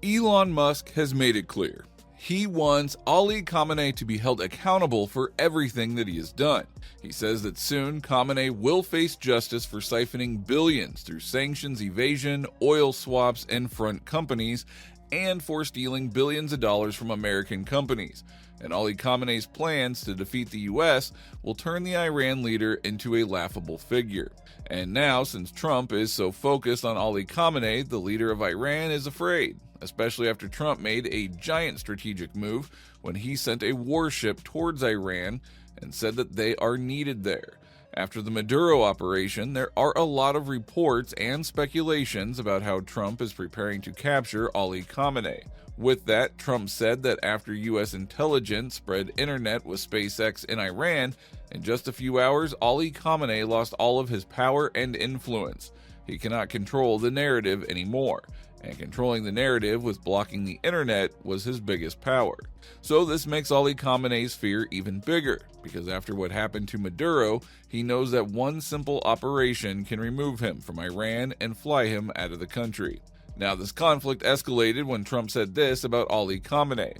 Elon Musk has made it clear. He wants Ali Khamenei to be held accountable for everything that he has done. He says that soon Khamenei will face justice for siphoning billions through sanctions evasion, oil swaps, and front companies, and for stealing billions of dollars from American companies. And Ali Khamenei's plans to defeat the U.S. will turn the Iran leader into a laughable figure. And now, since Trump is so focused on Ali Khamenei, the leader of Iran is afraid, especially after Trump made a giant strategic move when he sent a warship towards Iran and said that they are needed there. After the Maduro operation, there are a lot of reports and speculations about how Trump is preparing to capture Ali Khamenei. With that, Trump said that after U.S. intelligence spread internet with SpaceX in Iran, in just a few hours, Ali Khamenei lost all of his power and influence. He cannot control the narrative anymore, and controlling the narrative with blocking the internet was his biggest power. So this makes Ali Khamenei's fear even bigger, because after what happened to Maduro, he knows that one simple operation can remove him from Iran and fly him out of the country. Now, this conflict escalated when Trump said this about Ali Khamenei.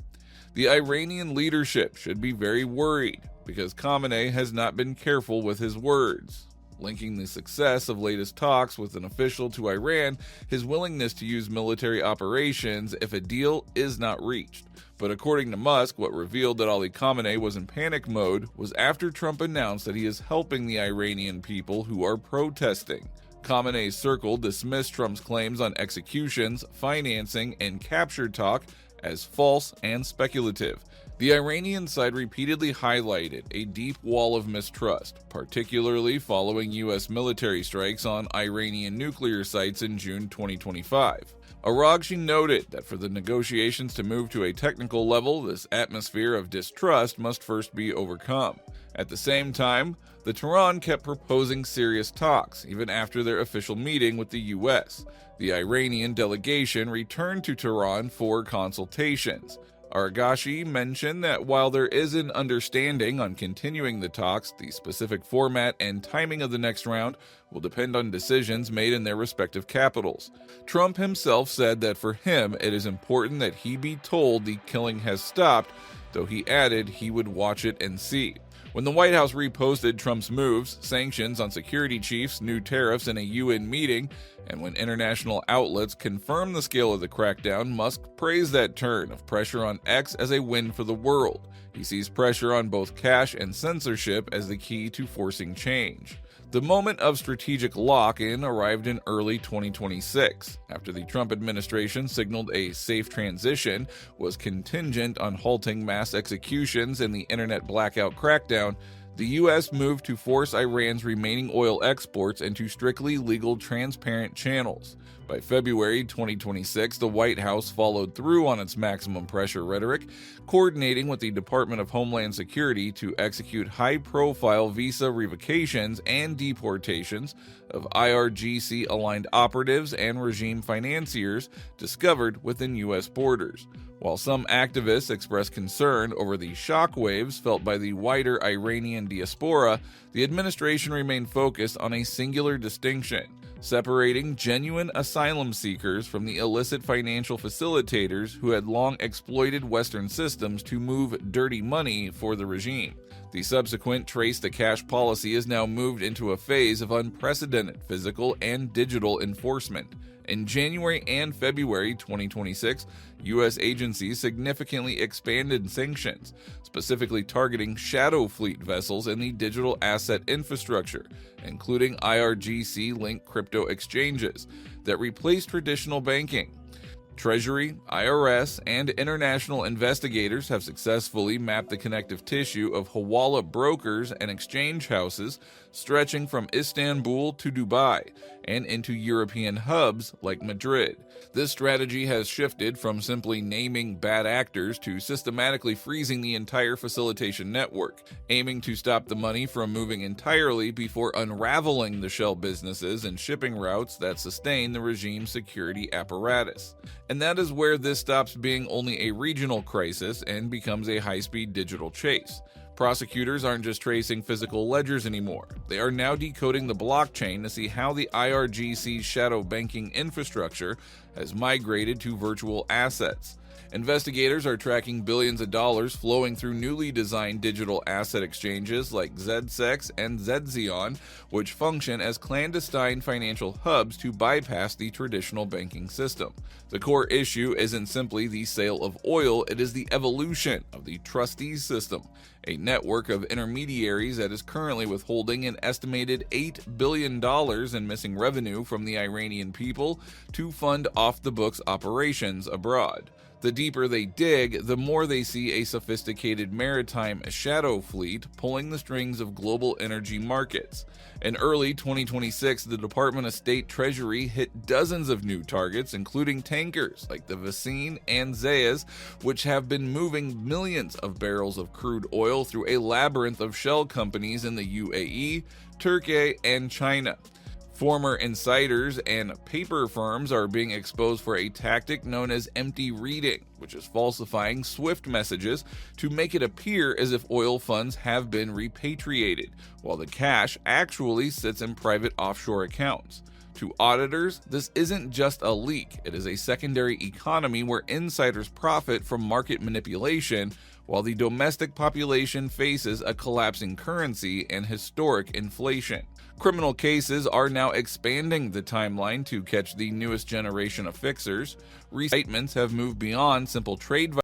The Iranian leadership should be very worried, because Khamenei has not been careful with his words, linking the success of latest talks with an official to Iran, his willingness to use military operations if a deal is not reached. But according to Musk, what revealed that Ali Khamenei was in panic mode was after Trump announced that he is helping the Iranian people who are protesting. Khamenei's circle dismissed Trump's claims on executions, financing, and capture talk as false and speculative. The Iranian side repeatedly highlighted a deep wall of mistrust, particularly following U.S. military strikes on Iranian nuclear sites in June 2025. Araghchi noted that for the negotiations to move to a technical level, this atmosphere of distrust must first be overcome. At the same time, the Tehran kept proposing serious talks, even after their official meeting with the U.S. The Iranian delegation returned to Tehran for consultations. Araghchi mentioned that while there is an understanding on continuing the talks, the specific format and timing of the next round will depend on decisions made in their respective capitals. Trump himself said that for him it is important that he be told the killing has stopped, though he added he would watch it and see. When the White House reposted Trump's moves, sanctions on security chiefs, new tariffs in a UN meeting, and when international outlets confirmed the scale of the crackdown, Musk praised that turn of pressure on X as a win for the world. He sees pressure on both cash and censorship as the key to forcing change. The moment of strategic lock-in arrived in early 2026, after the Trump administration signaled a safe transition was contingent on halting mass executions and the internet blackout crackdown. The U.S. moved to force Iran's remaining oil exports into strictly legal, transparent channels. By February 2026, the White House followed through on its maximum pressure rhetoric, coordinating with the Department of Homeland Security to execute high-profile visa revocations and deportations of IRGC-aligned operatives and regime financiers discovered within U.S. borders. While some activists expressed concern over the shockwaves felt by the wider Iranian diaspora, the administration remained focused on a singular distinction: separating genuine asylum seekers from the illicit financial facilitators who had long exploited Western systems to move dirty money for the regime. The subsequent trace-to-cash policy is now moved into a phase of unprecedented physical and digital enforcement. In January and February 2026, U.S. agencies significantly expanded sanctions, specifically targeting shadow fleet vessels in the digital asset infrastructure, including IRGC-linked crypto exchanges that replace traditional banking. Treasury, IRS, and international investigators have successfully mapped the connective tissue of Hawala brokers and exchange houses stretching from Istanbul to Dubai and into European hubs like Madrid. This strategy has shifted from simply naming bad actors to systematically freezing the entire facilitation network, aiming to stop the money from moving entirely before unraveling the shell businesses and shipping routes that sustain the regime's security apparatus. And that is where this stops being only a regional crisis and becomes a high-speed digital chase. Prosecutors aren't just tracing physical ledgers anymore. They are now decoding the blockchain to see how the IRGC's shadow banking infrastructure has migrated to virtual assets. Investigators are tracking billions of dollars flowing through newly designed digital asset exchanges like ZSEX and Zzion, which function as clandestine financial hubs to bypass the traditional banking system. The core issue isn't simply the sale of oil, it is the evolution of the trustees system, a network of intermediaries that is currently withholding an estimated $8 billion in missing revenue from the Iranian people to fund off-the-books operations abroad. The deeper they dig, the more they see a sophisticated maritime shadow fleet pulling the strings of global energy markets. In early 2026, the Department of State Treasury hit dozens of new targets, including tankers like the Vasine and Zayas, which have been moving millions of barrels of crude oil through a labyrinth of shell companies in the UAE, Turkey, and China. Former insiders and paper firms are being exposed for a tactic known as empty reading, which is falsifying SWIFT messages to make it appear as if oil funds have been repatriated, while the cash actually sits in private offshore accounts. To auditors, this isn't just a leak, it is a secondary economy where insiders profit from market manipulation, while the domestic population faces a collapsing currency and historic inflation. Criminal cases are now expanding the timeline to catch the newest generation of fixers. Restatements have moved beyond simple trade